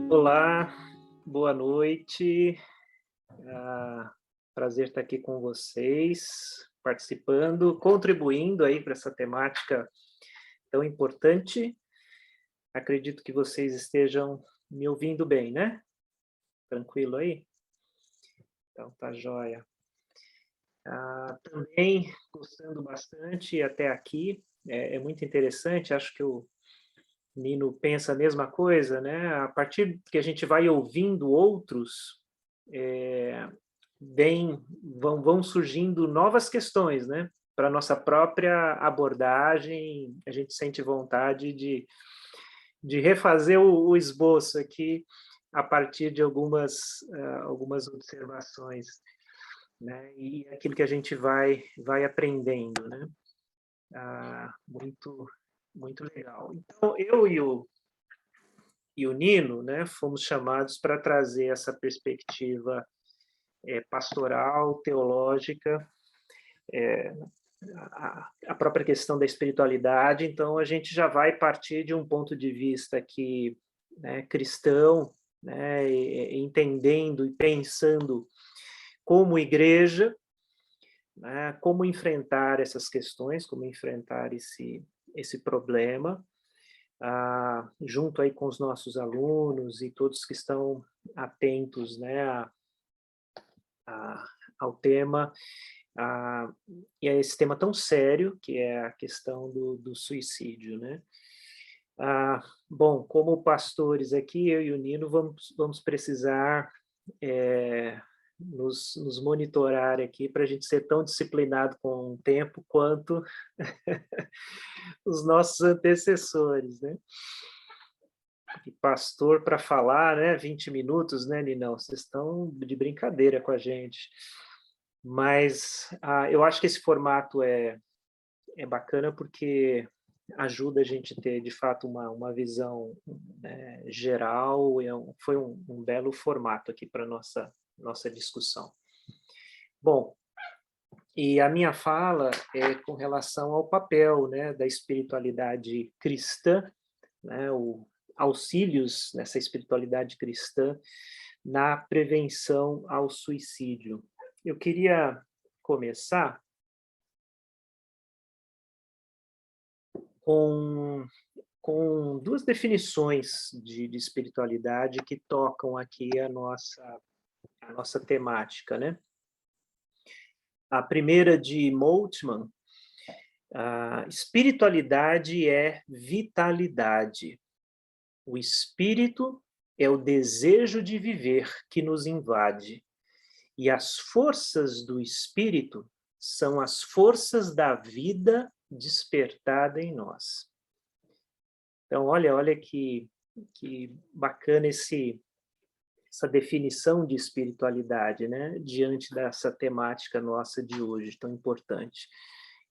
Olá, boa noite. Prazer estar aqui com vocês, participando, contribuindo aí para essa temática tão importante. Acredito que vocês estejam me ouvindo bem, né? Tranquilo aí? Então tá joia. Também gostando bastante até aqui. É muito interessante, acho que o Nino pensa a mesma coisa, né? A partir que a gente vai ouvindo outros, é, vão surgindo novas questões, né? Para a nossa própria abordagem, a gente sente vontade de refazer o esboço aqui a partir de algumas observações, né? E aquilo que a gente vai aprendendo, né? Muito, muito legal. Então, eu e o Nino, né, fomos chamados para trazer essa perspectiva pastoral, teológica, a própria questão da espiritualidade. Então, a gente já vai partir de um ponto de vista aqui, né, cristão, né, entendendo e pensando como igreja, né, como enfrentar essas questões, como enfrentar esse problema, junto aí com os nossos alunos e todos que estão atentos, né, a, ao tema, a, e a esse tema tão sério, que é a questão do suicídio, né? Bom, como pastores aqui, eu e o Nino vamos precisar nos monitorar aqui para a gente ser tão disciplinado com o tempo quanto os nossos antecessores, né? E pastor para falar, né? 20 minutos, né, Ninão? Vocês estão de brincadeira com a gente. Mas eu acho que esse formato é bacana porque ajuda a gente a ter, de fato, uma visão, né, geral. Foi um belo formato aqui para a nossa discussão. Bom, e a minha fala é com relação ao papel, né, da espiritualidade cristã, né, auxílios nessa espiritualidade cristã na prevenção ao suicídio. Eu queria começar com, com duas definições de espiritualidade que tocam aqui a nossa temática, né? A primeira de Moltmann, a espiritualidade é vitalidade. O espírito é o desejo de viver que nos invade, e as forças do espírito são as forças da vida despertada em nós. Então, olha que bacana essa definição de espiritualidade, né? Diante dessa temática nossa de hoje, tão importante.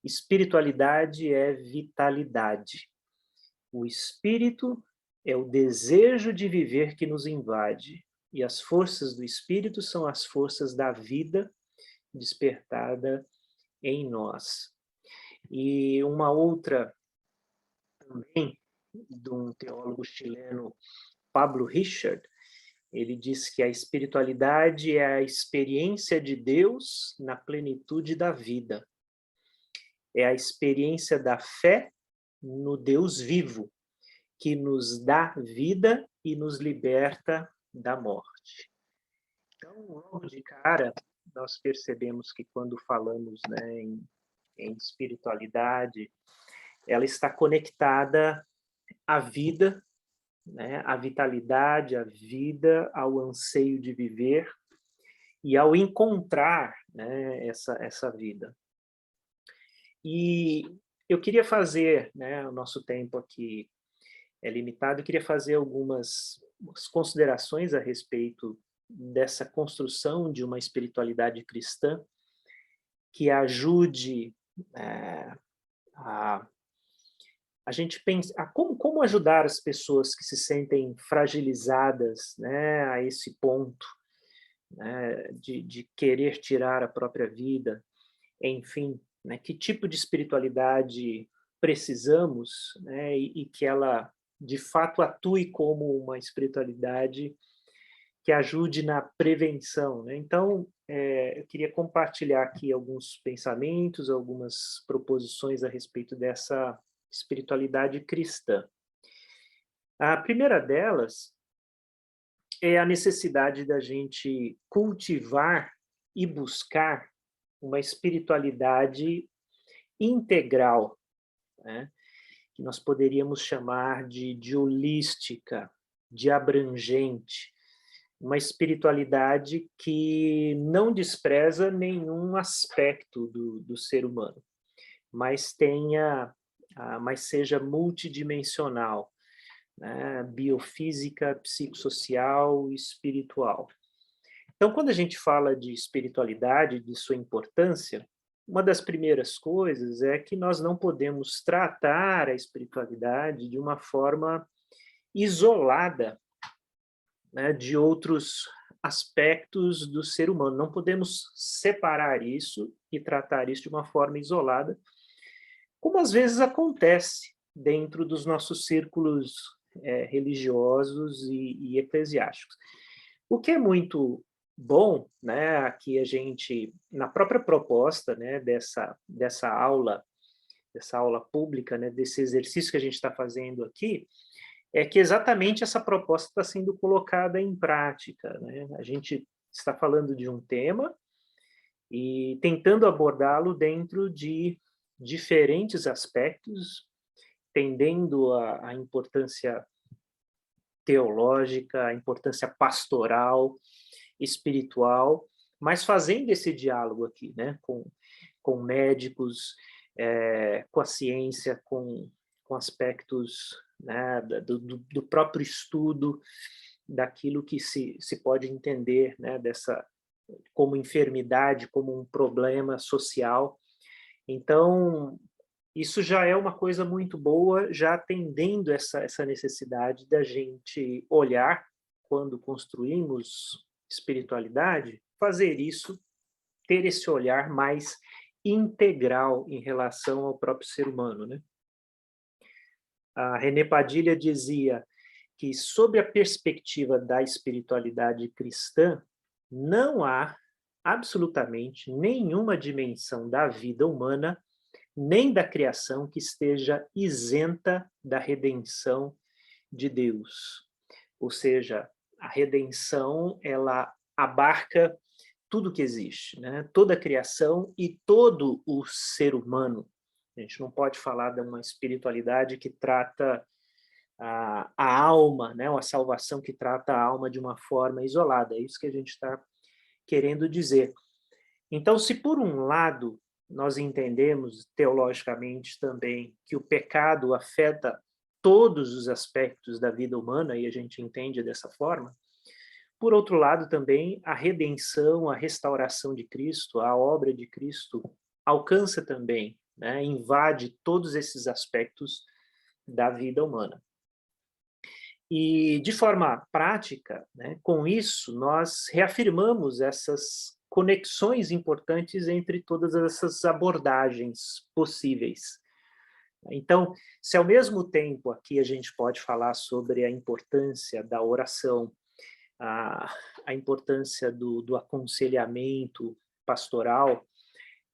Espiritualidade é vitalidade. O espírito é o desejo de viver que nos invade, e as forças do espírito são as forças da vida despertada em nós. E uma outra também, de um teólogo chileno, Pablo Richard, ele diz que a espiritualidade é a experiência de Deus na plenitude da vida. É a experiência da fé no Deus vivo, que nos dá vida e nos liberta da morte. Então, logo de cara, nós percebemos que quando falamos, né, em espiritualidade, ela está conectada à vida, né, à vitalidade, à vida, ao anseio de viver e ao encontrar, né, essa vida. E eu queria fazer, né, o nosso tempo aqui é limitado, eu queria fazer algumas considerações a respeito dessa construção de uma espiritualidade cristã que ajude a a gente pensa como ajudar as pessoas que se sentem fragilizadas, né, a esse ponto, né, de querer tirar a própria vida, enfim. né, que tipo de espiritualidade precisamos, né, e que ela, de fato, atue como uma espiritualidade que ajude na prevenção, né? Então, eu queria compartilhar aqui alguns pensamentos, algumas proposições a respeito dessa espiritualidade cristã. A primeira delas é a necessidade da gente cultivar e buscar uma espiritualidade integral, né? Que nós poderíamos chamar de holística, de abrangente, uma espiritualidade que não despreza nenhum aspecto do ser humano, mas mas seja multidimensional, né? Biofísica, psicossocial e espiritual. Então, quando a gente fala de espiritualidade, de sua importância, uma das primeiras coisas é que nós não podemos tratar a espiritualidade de uma forma isolada, né, de outros aspectos do ser humano. Não podemos separar isso e tratar isso de uma forma isolada, como às vezes acontece dentro dos nossos círculos religiosos e eclesiásticos. O que é muito bom, né, aqui a gente, na própria proposta, né, dessa aula pública, né, desse exercício que a gente está fazendo aqui, é que exatamente essa proposta está sendo colocada em prática, né? A gente está falando de um tema e tentando abordá-lo dentro de diferentes aspectos, entendendo a importância teológica, a importância pastoral, espiritual, mas fazendo esse diálogo aqui, né, com médicos, com a ciência, com aspectos, né, do próprio estudo, daquilo que se pode entender, né, como enfermidade, como um problema social. Então, isso já é uma coisa muito boa, já atendendo essa necessidade da gente olhar, quando construímos espiritualidade, fazer isso, ter esse olhar mais integral em relação ao próprio ser humano, né? A René Padilha dizia que, sob a perspectiva da espiritualidade cristã, não há absolutamente nenhuma dimensão da vida humana, nem da criação, que esteja isenta da redenção de Deus. Ou seja, a redenção, ela abarca tudo que existe, né? Toda a criação e todo o ser humano. A gente não pode falar de uma espiritualidade que trata a alma, né? Ou a salvação que trata a alma de uma forma isolada. É isso que a gente está querendo dizer. Então, se por um lado nós entendemos teologicamente também que o pecado afeta todos os aspectos da vida humana, e a gente entende dessa forma, por outro lado também a redenção, a restauração de Cristo, a obra de Cristo alcança também, né, invade todos esses aspectos da vida humana. E, de forma prática, né, com isso, nós reafirmamos essas conexões importantes entre todas essas abordagens possíveis. Então, se ao mesmo tempo aqui a gente pode falar sobre a importância da oração, a importância do aconselhamento pastoral,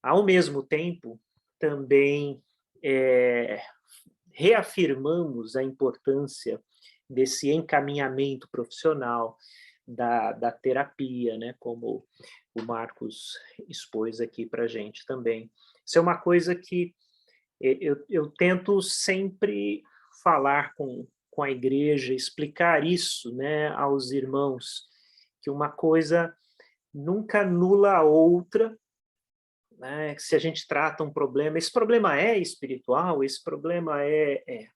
ao mesmo tempo também reafirmamos a importância desse encaminhamento profissional, da terapia, né, como o Marcos expôs aqui para a gente também. Isso é uma coisa que eu tento sempre falar com a igreja, explicar isso, né, aos irmãos, que uma coisa nunca anula a outra, né? Se a gente trata um problema, esse problema é espiritual, esse problema é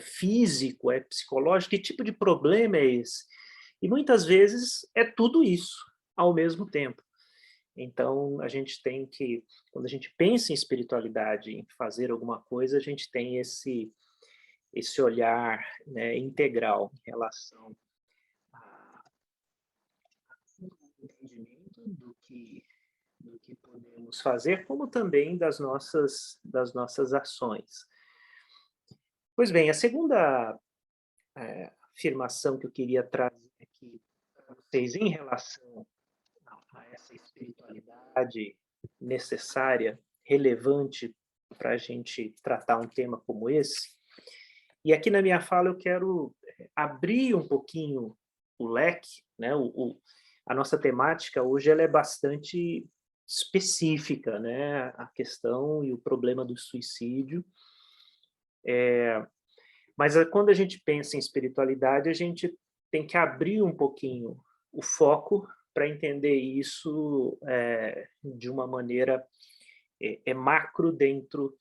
físico, é psicológico, que tipo de problema é esse? E muitas vezes é tudo isso ao mesmo tempo. Então, a gente tem que, quando a gente pensa em espiritualidade, em fazer alguma coisa, a gente tem esse olhar, né, integral em relação ao entendimento do que do que podemos fazer, como também das nossas ações. Pois bem, a segunda afirmação que eu queria trazer aqui para vocês em relação a essa espiritualidade necessária, relevante para a gente tratar um tema como esse. E aqui na minha fala eu quero abrir um pouquinho o leque, né? A nossa temática hoje ela é bastante específica, né? A questão e o problema do suicídio. Mas quando a gente pensa em espiritualidade, a gente tem que abrir um pouquinho o foco para entender isso de uma maneira macro dentro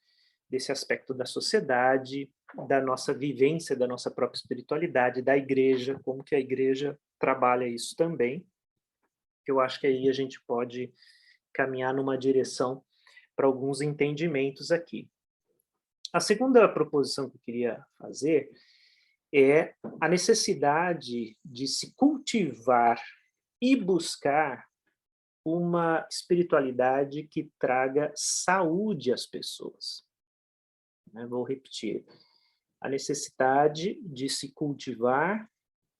desse aspecto da sociedade, da nossa vivência, da nossa própria espiritualidade, da igreja, como que a igreja trabalha isso também. Eu acho que aí a gente pode caminhar numa direção para alguns entendimentos aqui. A segunda proposição que eu queria fazer é a necessidade de se cultivar e buscar uma espiritualidade que traga saúde às pessoas. Vou repetir. A necessidade de se cultivar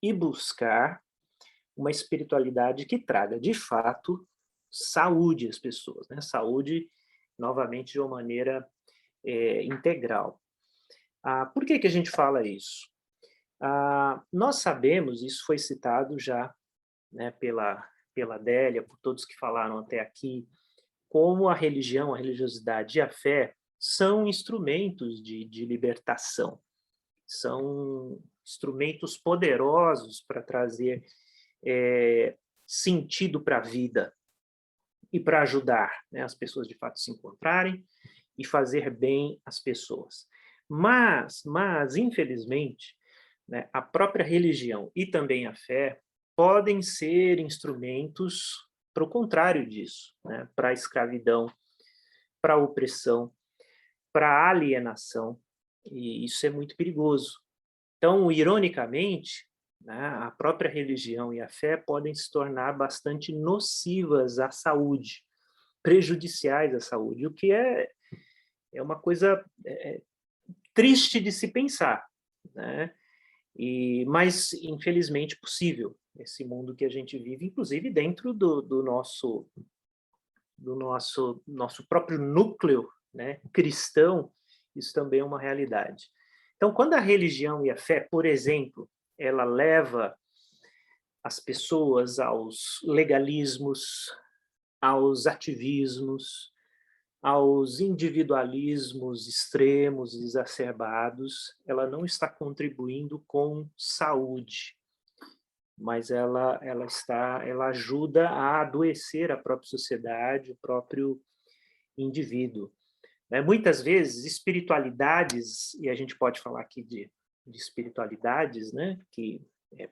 e buscar uma espiritualidade que traga, de fato, saúde às pessoas. Saúde, novamente, de uma maneira integral. Por que a gente fala isso? Nós sabemos, isso foi citado já pela Adélia, por todos que falaram até aqui, como a religião, a religiosidade e a fé são instrumentos de libertação, são instrumentos poderosos para trazer sentido para a vida e para ajudar as pessoas de fato se encontrarem e fazer bem às pessoas. Mas infelizmente, a própria religião e também a fé podem ser instrumentos para o contrário disso, para a escravidão, para a opressão, para a alienação, e isso é muito perigoso. Então, ironicamente, a própria religião e a fé podem se tornar bastante nocivas à saúde, prejudiciais à saúde, o que é uma coisa triste de se pensar, mas, infelizmente, possível, esse mundo que a gente vive, inclusive dentro do nosso próprio núcleo cristão, isso também é uma realidade. Então, quando a religião e a fé, por exemplo, ela leva as pessoas aos legalismos, aos ativismos, aos individualismos extremos, exacerbados, ela não está contribuindo com saúde, mas ela ajuda a adoecer a própria sociedade, o próprio indivíduo. Muitas vezes, espiritualidades, e a gente pode falar aqui de espiritualidades, que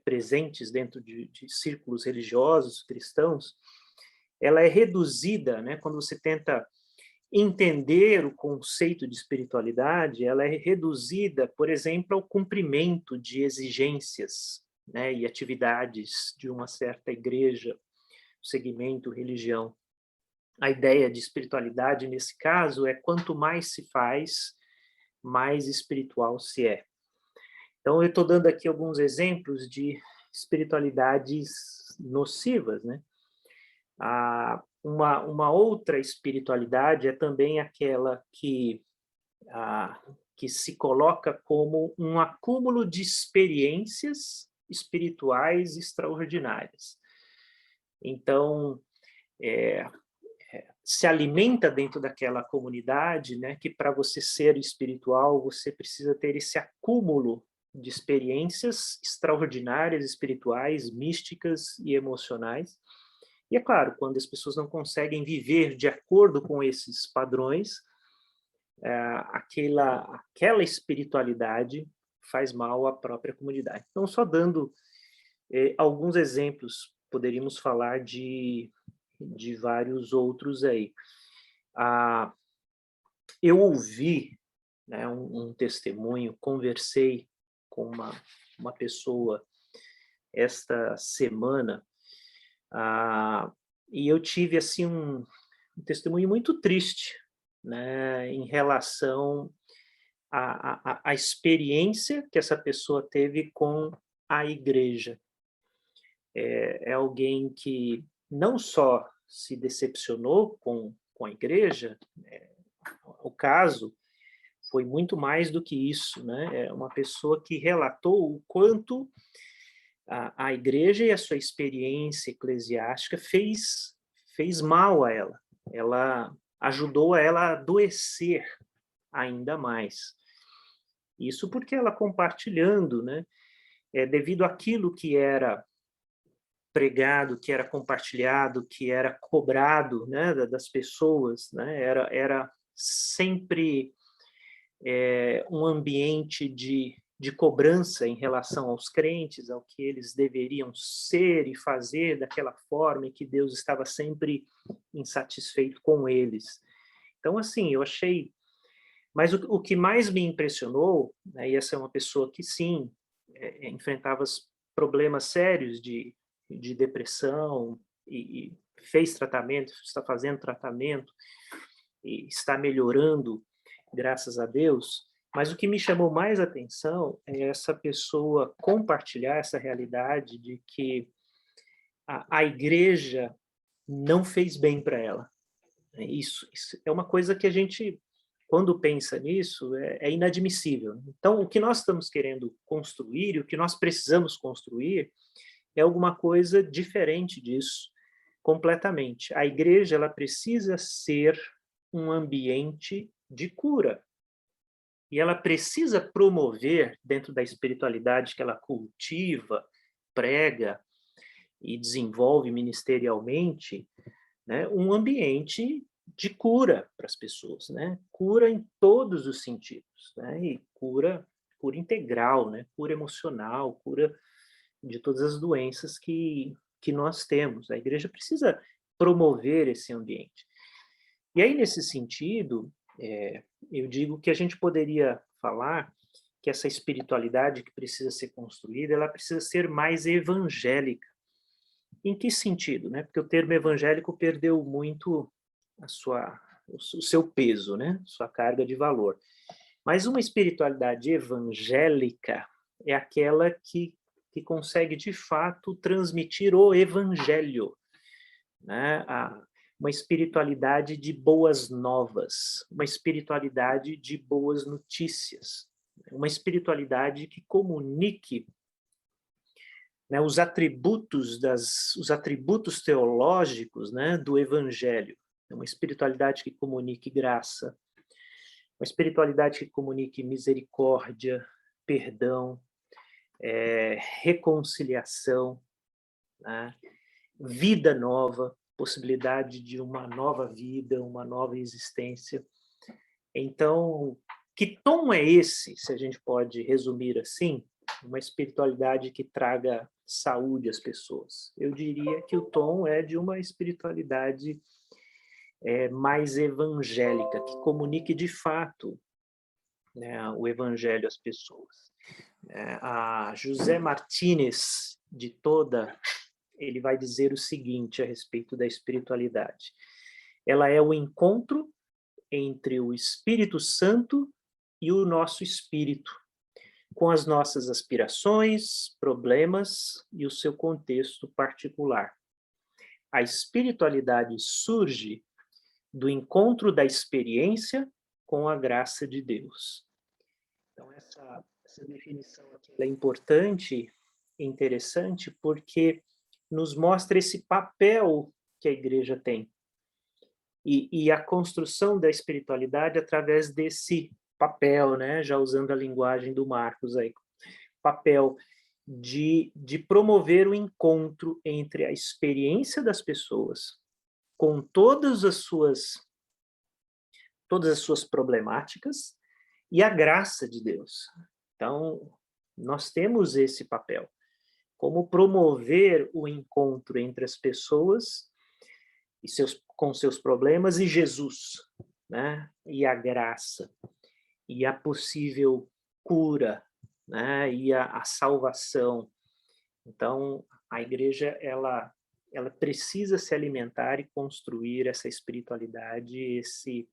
presentes dentro de círculos religiosos cristãos, ela é reduzida, quando você tenta entender o conceito de espiritualidade, ela é reduzida, por exemplo, ao cumprimento de exigências e atividades de uma certa igreja, segmento, religião. A ideia de espiritualidade, nesse caso, é quanto mais se faz, mais espiritual se é. Então, eu estou dando aqui alguns exemplos de espiritualidades nocivas. Uma outra espiritualidade é também aquela que se coloca como um acúmulo de experiências espirituais extraordinárias. Então, se alimenta dentro daquela comunidade, que para você ser espiritual, você precisa ter esse acúmulo de experiências extraordinárias, espirituais, místicas e emocionais. E é claro, quando as pessoas não conseguem viver de acordo com esses padrões, aquela espiritualidade faz mal à própria comunidade. Então, só dando alguns exemplos, poderíamos falar de vários outros aí. Eu ouvi um testemunho, conversei com uma pessoa esta semana, e eu tive assim um testemunho muito triste, né, em relação à experiência que essa pessoa teve com a igreja. É alguém que não só se decepcionou com a igreja, o caso foi muito mais do que isso, né? É uma pessoa que relatou o quanto a igreja e a sua experiência eclesiástica fez mal a ela. Ela ajudou ela a adoecer ainda mais. Isso porque ela compartilhando, né? Devido àquilo que era pregado, que era compartilhado, que era cobrado, né, das pessoas, né? Era sempre um ambiente de cobrança em relação aos crentes, ao que eles deveriam ser e fazer daquela forma, e que Deus estava sempre insatisfeito com eles. Então, assim, eu achei... Mas o que mais me impressionou, né, e essa é uma pessoa que, sim, enfrentava problemas sérios de depressão, e fez tratamento, está fazendo tratamento, e está melhorando, graças a Deus, mas o que me chamou mais atenção é essa pessoa compartilhar essa realidade de que a igreja não fez bem para ela. Isso é uma coisa que a gente, quando pensa nisso, é inadmissível. Então, o que nós estamos querendo construir, e o que nós precisamos construir, é alguma coisa diferente disso, completamente. A igreja, ela precisa ser um ambiente de cura. E ela precisa promover, dentro da espiritualidade que ela cultiva, prega e desenvolve ministerialmente, né, um ambiente de cura para as pessoas, né? Cura em todos os sentidos, né? E cura integral, né? Cura emocional, cura de todas as doenças que nós temos. A igreja precisa promover esse ambiente. E aí, nesse sentido, eu digo que a gente poderia falar que essa espiritualidade que precisa ser construída, ela precisa ser mais evangélica. Em que sentido, né? Porque o termo evangélico perdeu muito o seu peso, né? Sua carga de valor. Mas uma espiritualidade evangélica é aquela que consegue, de fato, transmitir o evangelho, né? Uma espiritualidade de boas novas, uma espiritualidade de boas notícias, uma espiritualidade que comunique, né, os atributos teológicos, né, do evangelho. Uma espiritualidade que comunique graça, uma espiritualidade que comunique misericórdia, perdão, reconciliação, né, vida nova, possibilidade de uma nova vida, uma nova existência. Então, que tom é esse, se a gente pode resumir assim? Uma espiritualidade que traga saúde às pessoas. Eu diria que o tom é de uma espiritualidade mais evangélica, que comunique de fato, né, o evangelho às pessoas. A José Martínez de Toda, ele vai dizer o seguinte a respeito da espiritualidade. Ela é o encontro entre o Espírito Santo e o nosso espírito, com as nossas aspirações, problemas e o seu contexto particular. A espiritualidade surge do encontro da experiência com a graça de Deus. Então, essa definição aqui é importante e interessante porque nos mostra esse papel que a igreja tem. E a construção da espiritualidade através desse papel, né? Já usando a linguagem do Marcos aí, papel de promover o encontro entre a experiência das pessoas com todas as suas problemáticas e a graça de Deus. Então, nós temos esse papel, como promover o encontro entre as pessoas com seus problemas e Jesus, né? E a graça, e a possível cura, né? E a salvação. Então, a igreja, ela ela precisa se alimentar e construir essa espiritualidade, esse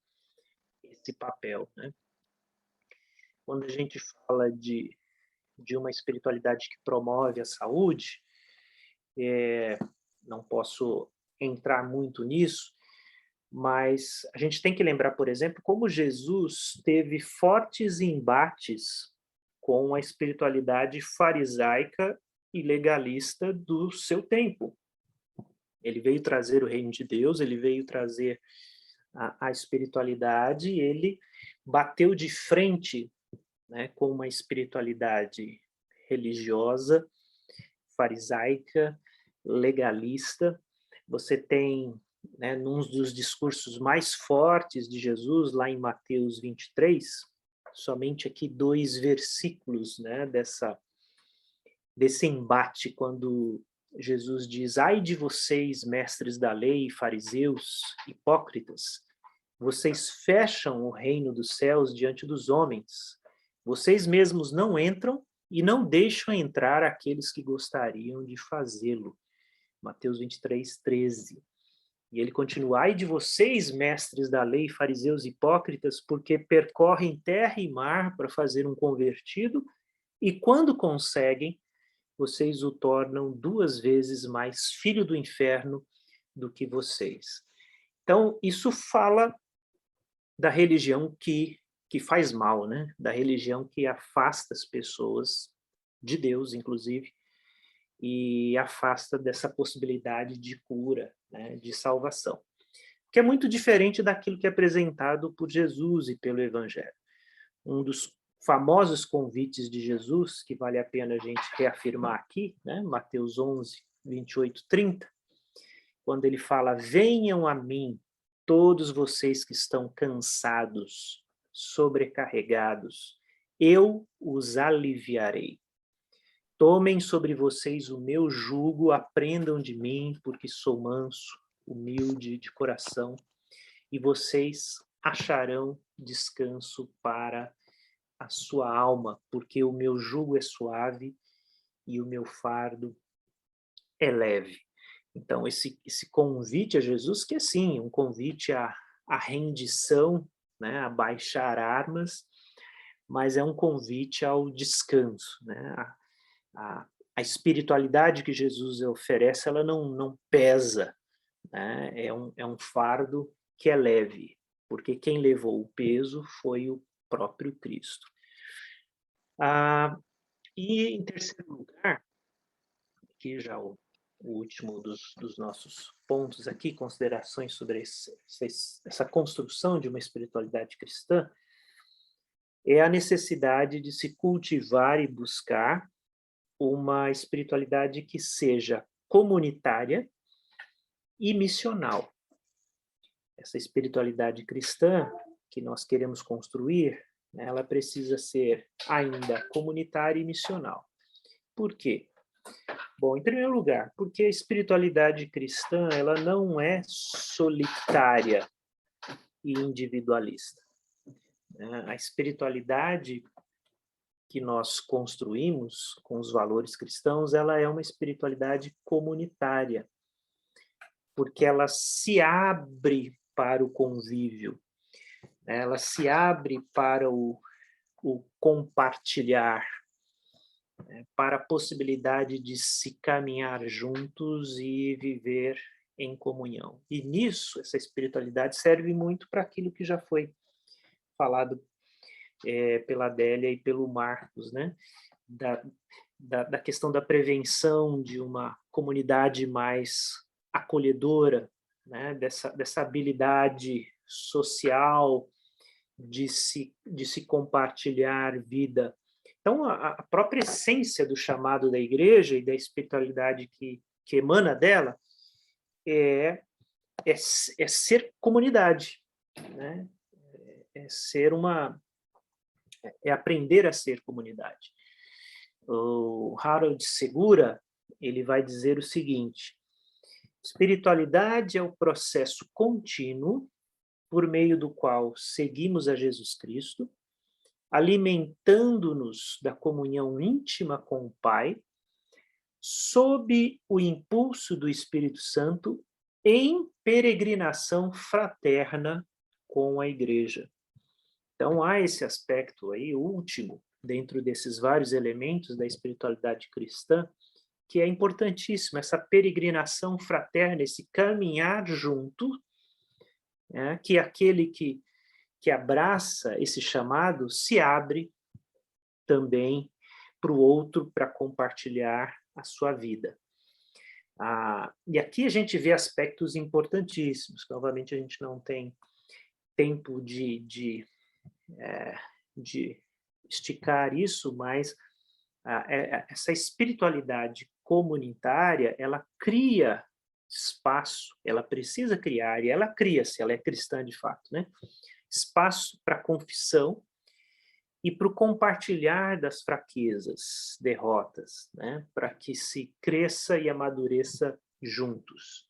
papel, né? Quando a gente fala de uma espiritualidade que promove a saúde, não posso entrar muito nisso, mas a gente tem que lembrar, por exemplo, como Jesus teve fortes embates com a espiritualidade farisaica e legalista do seu tempo. Ele veio trazer o reino de Deus, ele veio trazer a espiritualidade, e ele bateu de frente, né, com uma espiritualidade religiosa, farisaica, legalista. Você tem, né, num dos discursos mais fortes de Jesus, lá em Mateus 23, somente aqui 2 versículos, né, desse embate, quando Jesus diz: ai de vocês, mestres da lei, fariseus, hipócritas, vocês fecham o reino dos céus diante dos homens. Vocês mesmos não entram e não deixam entrar aqueles que gostariam de fazê-lo. Mateus 23, 13. E ele continua: ai de vocês, mestres da lei, fariseus hipócritas, porque percorrem terra e mar para fazer um convertido, e quando conseguem, vocês o tornam 2 vezes mais filho do inferno do que vocês. Então, isso fala da religião que faz mal, né? Da religião que afasta as pessoas de Deus, inclusive, e afasta dessa possibilidade de cura, né, de salvação. Que é muito diferente daquilo que é apresentado por Jesus e pelo Evangelho. Um dos famosos convites de Jesus, que vale a pena a gente reafirmar aqui, né, Mateus 11, 28, 30, quando ele fala: venham a mim, todos vocês que estão cansados, sobrecarregados, eu os aliviarei. Tomem sobre vocês o meu jugo, aprendam de mim, porque sou manso, humilde de coração, e vocês acharão descanso para a sua alma, porque o meu jugo é suave e o meu fardo é leve. Então, esse convite a Jesus, que é sim, um convite à rendição, né, a baixar armas, mas é um convite ao descanso, né? A espiritualidade que Jesus oferece, ela não pesa, né? É um fardo que é leve, porque quem levou o peso foi o próprio Cristo. E em terceiro lugar, aqui já o último dos nossos pontos aqui, considerações sobre essa construção de uma espiritualidade cristã, é a necessidade de se cultivar e buscar uma espiritualidade que seja comunitária e missional. Essa espiritualidade cristã que nós queremos construir, né, ela precisa ser ainda comunitária e missional. Por quê? Bom, em primeiro lugar, porque a espiritualidade cristã, ela não é solitária e individualista, né? A espiritualidade que nós construímos com os valores cristãos, ela é uma espiritualidade comunitária, porque ela se abre para o convívio, né? Ela se abre para o compartilhar, né? Para a possibilidade de se caminhar juntos e viver em comunhão. E nisso, essa espiritualidade serve muito para aquilo que já foi falado pela Adélia e pelo Marcos, né? Da questão da prevenção de uma comunidade mais acolhedora, né? Dessa habilidade social de se compartilhar vida. Então, a própria essência do chamado da igreja e da espiritualidade que emana dela é ser comunidade, né? É aprender a ser comunidade. O Harold Segura, ele vai dizer o seguinte: espiritualidade é o processo contínuo por meio do qual seguimos a Jesus Cristo, alimentando-nos da comunhão íntima com o Pai, sob o impulso do Espírito Santo, em peregrinação fraterna com a igreja. Então, há esse aspecto aí, último, dentro desses vários elementos da espiritualidade cristã, que é importantíssimo, essa peregrinação fraterna, esse caminhar junto, né, que aquele que abraça esse chamado se abre também para o outro para compartilhar a sua vida. E aqui a gente vê aspectos importantíssimos, que novamente a gente não tem tempo de esticar isso, mas essa espiritualidade comunitária, ela cria espaço, ela precisa criar, e ela cria, se ela é cristã de fato, né? Espaço para confissão e para o compartilhar das fraquezas, derrotas, né? Para que se cresça e amadureça juntos.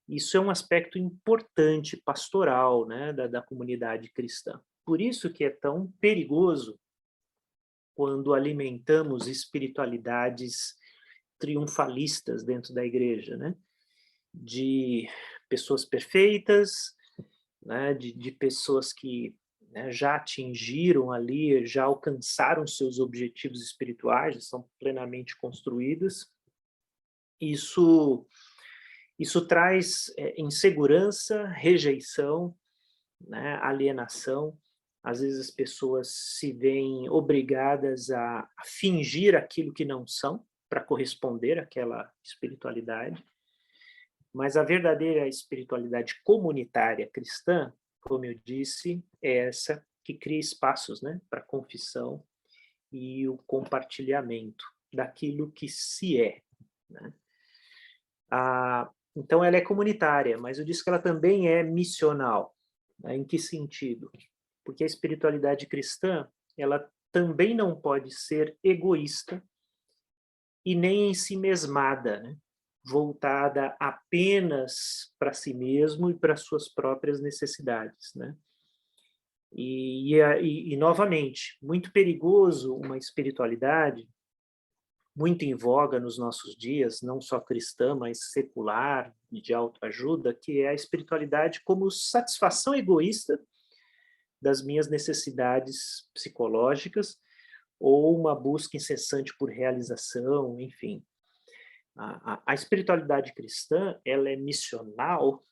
Isso é um aspecto importante, pastoral, né? da comunidade cristã. Por isso que é tão perigoso quando alimentamos espiritualidades triunfalistas dentro da igreja, né? De pessoas perfeitas, né? De pessoas que, né, já atingiram ali, já alcançaram seus objetivos espirituais, já são plenamente construídas. Isso traz insegurança, rejeição, né, alienação. Às vezes as pessoas se veem obrigadas a fingir aquilo que não são, para corresponder àquela espiritualidade. Mas a verdadeira espiritualidade comunitária cristã, como eu disse, é essa que cria espaços, né, para confissão e o compartilhamento daquilo que se é, né? Então ela é comunitária, mas eu disse que ela também é missional, né? Em que sentido? Porque a espiritualidade cristã, ela também não pode ser egoísta e nem ensimesmada, né? Voltada apenas para si mesmo e para suas próprias necessidades, né? E novamente, muito perigoso uma espiritualidade muito em voga nos nossos dias, não só cristã, mas secular e de autoajuda, que é a espiritualidade como satisfação egoísta das minhas necessidades psicológicas ou uma busca incessante por realização, enfim. A espiritualidade cristã, ela é missional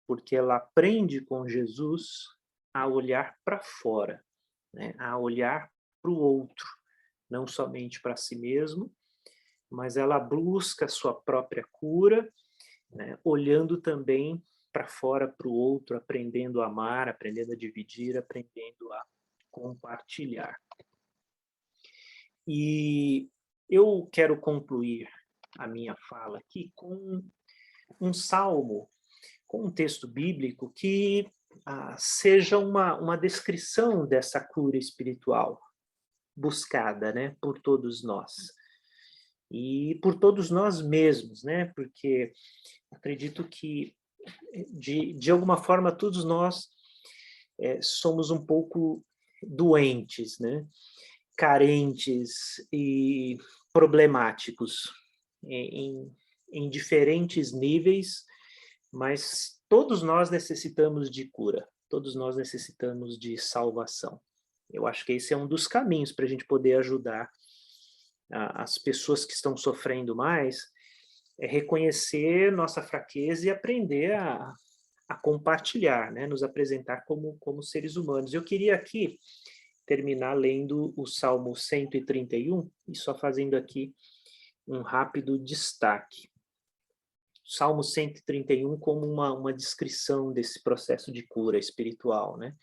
porque ela aprende com Jesus a olhar para fora, né? A olhar para o outro, não somente para si mesmo, mas ela busca a sua própria cura, né? Olhando também para fora, para o outro, aprendendo a amar, aprendendo a dividir, aprendendo a compartilhar. E eu quero concluir a minha fala aqui com um salmo, com um texto bíblico que seja uma descrição dessa cura espiritual buscada, né, por todos nós. E por todos nós mesmos, né, porque acredito que, de alguma forma, todos nós somos um pouco doentes, né, carentes e problemáticos em diferentes níveis, mas todos nós necessitamos de cura, todos nós necessitamos de salvação. Eu acho que esse é um dos caminhos para a gente poder ajudar as pessoas que estão sofrendo mais, é reconhecer nossa fraqueza e aprender a compartilhar, né? Nos apresentar como seres humanos. Eu queria aqui terminar lendo o Salmo 131 e só fazendo aqui um rápido destaque. Salmo 131 como uma descrição desse processo de cura espiritual, né?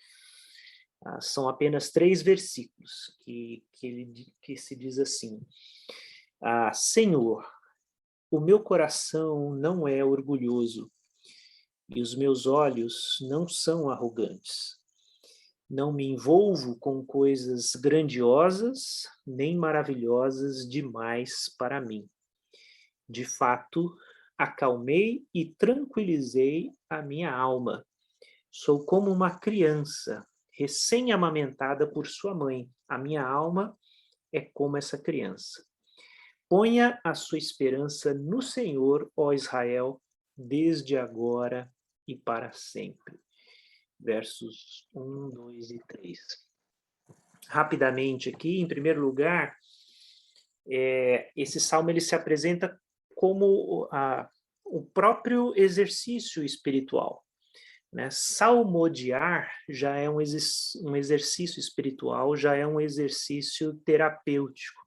São apenas 3 versículos que se diz assim: Senhor, o meu coração não é orgulhoso e os meus olhos não são arrogantes. Não me envolvo com coisas grandiosas nem maravilhosas demais para mim. De fato, acalmei e tranquilizei a minha alma. Sou como uma criança, recém-amamentada por sua mãe. A minha alma é como essa criança. Ponha a sua esperança no Senhor, ó Israel, desde agora e para sempre. Versos 1, 2 e 3. Rapidamente aqui, em primeiro lugar, esse salmo ele se apresenta como o próprio exercício espiritual, né? Salmodiar já é um exercício espiritual, já é um exercício terapêutico,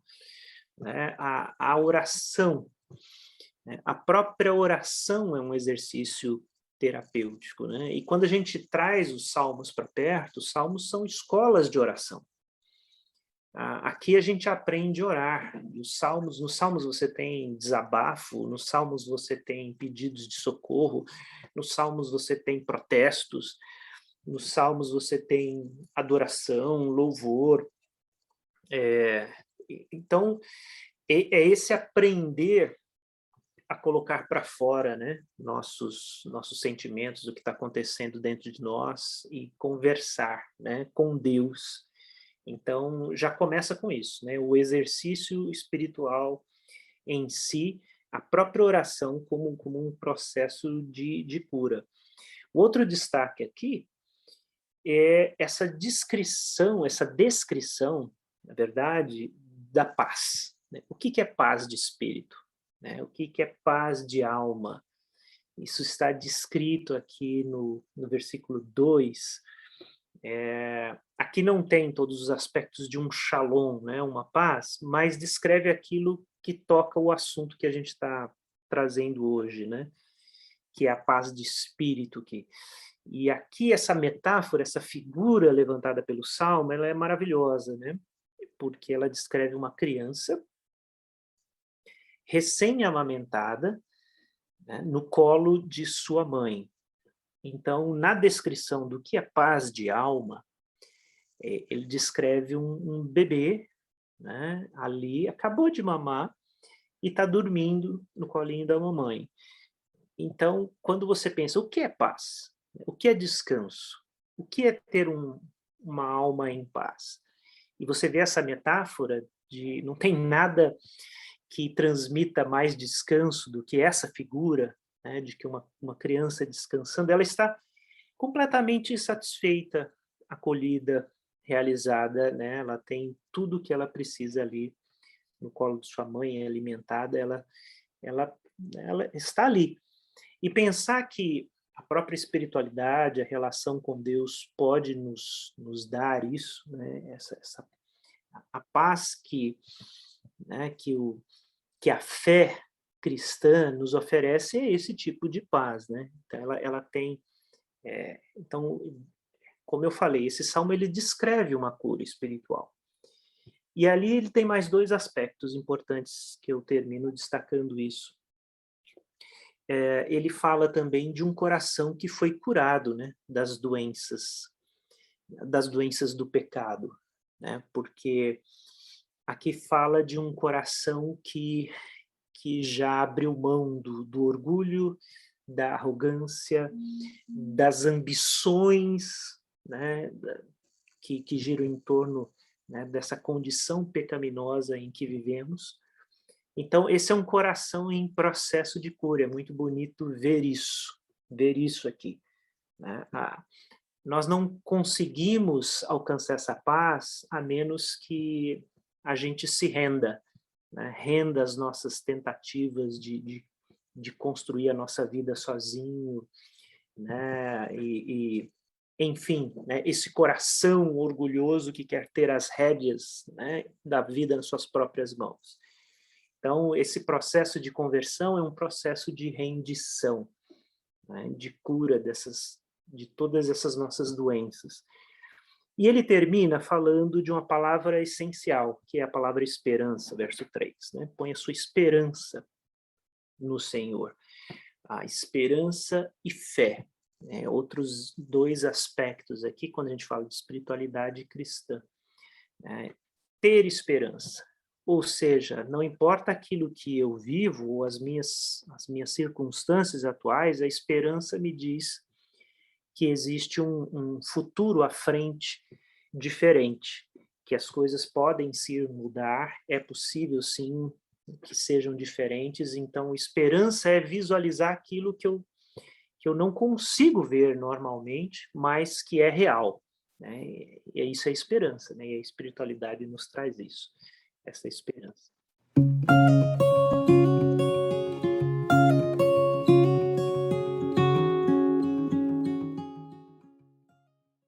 né? A oração, né? A própria oração é um exercício terapêutico, né? E quando a gente traz os salmos para perto, os salmos são escolas de oração. Aqui a gente aprende a orar. Nos salmos você tem desabafo, nos salmos você tem pedidos de socorro, nos salmos você tem protestos, nos salmos você tem adoração, louvor. Então, é esse aprender a colocar para fora, né, nossos sentimentos, o que está acontecendo dentro de nós e conversar, né, com Deus. Então, já começa com isso, né? O exercício espiritual em si, a própria oração como um processo de cura. O outro destaque aqui é essa descrição, na verdade, da paz, né? O que é paz de espírito, né? O que é paz de alma? Isso está descrito aqui no versículo 2. Aqui não tem todos os aspectos de um shalom, né, uma paz, mas descreve aquilo que toca o assunto que a gente está trazendo hoje, né, que é a paz de espírito. E aqui essa metáfora, essa figura levantada pelo Salmo, ela é maravilhosa, né, porque ela descreve uma criança recém-amamentada, né, no colo de sua mãe. Então, na descrição do que é paz de alma, ele descreve um bebê, né, ali, acabou de mamar e está dormindo no colinho da mamãe. Então, quando você pensa, o que é paz? O que é descanso? O que é ter uma alma em paz? E você vê essa metáfora de não tem nada que transmita mais descanso do que essa figura, né, de que uma criança descansando, ela está completamente satisfeita, acolhida, realizada, né? Ela tem tudo o que ela precisa ali no colo de sua mãe, é alimentada, ela, ela está ali. E pensar que a própria espiritualidade, a relação com Deus pode nos dar isso, né? A paz né, que a fé cristã nos oferece é esse tipo de paz, né? Então ela tem, então, como eu falei, esse salmo ele descreve uma cura espiritual. E ali ele tem mais dois aspectos importantes que eu termino destacando isso. Ele fala também de um coração que foi curado, né, das doenças do pecado, né, porque aqui fala de um coração que já abriu mão do orgulho, da arrogância, das ambições, né, que giram em torno, né, dessa condição pecaminosa em que vivemos. Então, esse é um coração em processo de cura. É muito bonito ver isso aqui, né? Nós não conseguimos alcançar essa paz a menos que a gente se renda, né? Renda às nossas tentativas de construir a nossa vida sozinho, né? Enfim, né? Esse coração orgulhoso que quer ter as rédeas, né, da vida nas suas próprias mãos. Então, esse processo de conversão é um processo de rendição, né, de cura de todas essas nossas doenças. E ele termina falando de uma palavra essencial, que é a palavra esperança, verso 3. Né? Põe a sua esperança no Senhor. A esperança e fé. Né? Outros dois aspectos aqui, quando a gente fala de espiritualidade cristã. Né? Ter esperança. Ou seja, não importa aquilo que eu vivo ou as minhas circunstâncias atuais, a esperança me diz que existe um futuro à frente diferente, que as coisas podem sim mudar, é possível sim que sejam diferentes. Então, esperança é visualizar aquilo que eu não consigo ver normalmente, mas que é real, né? E isso é esperança, né? E a espiritualidade nos traz isso, essa esperança.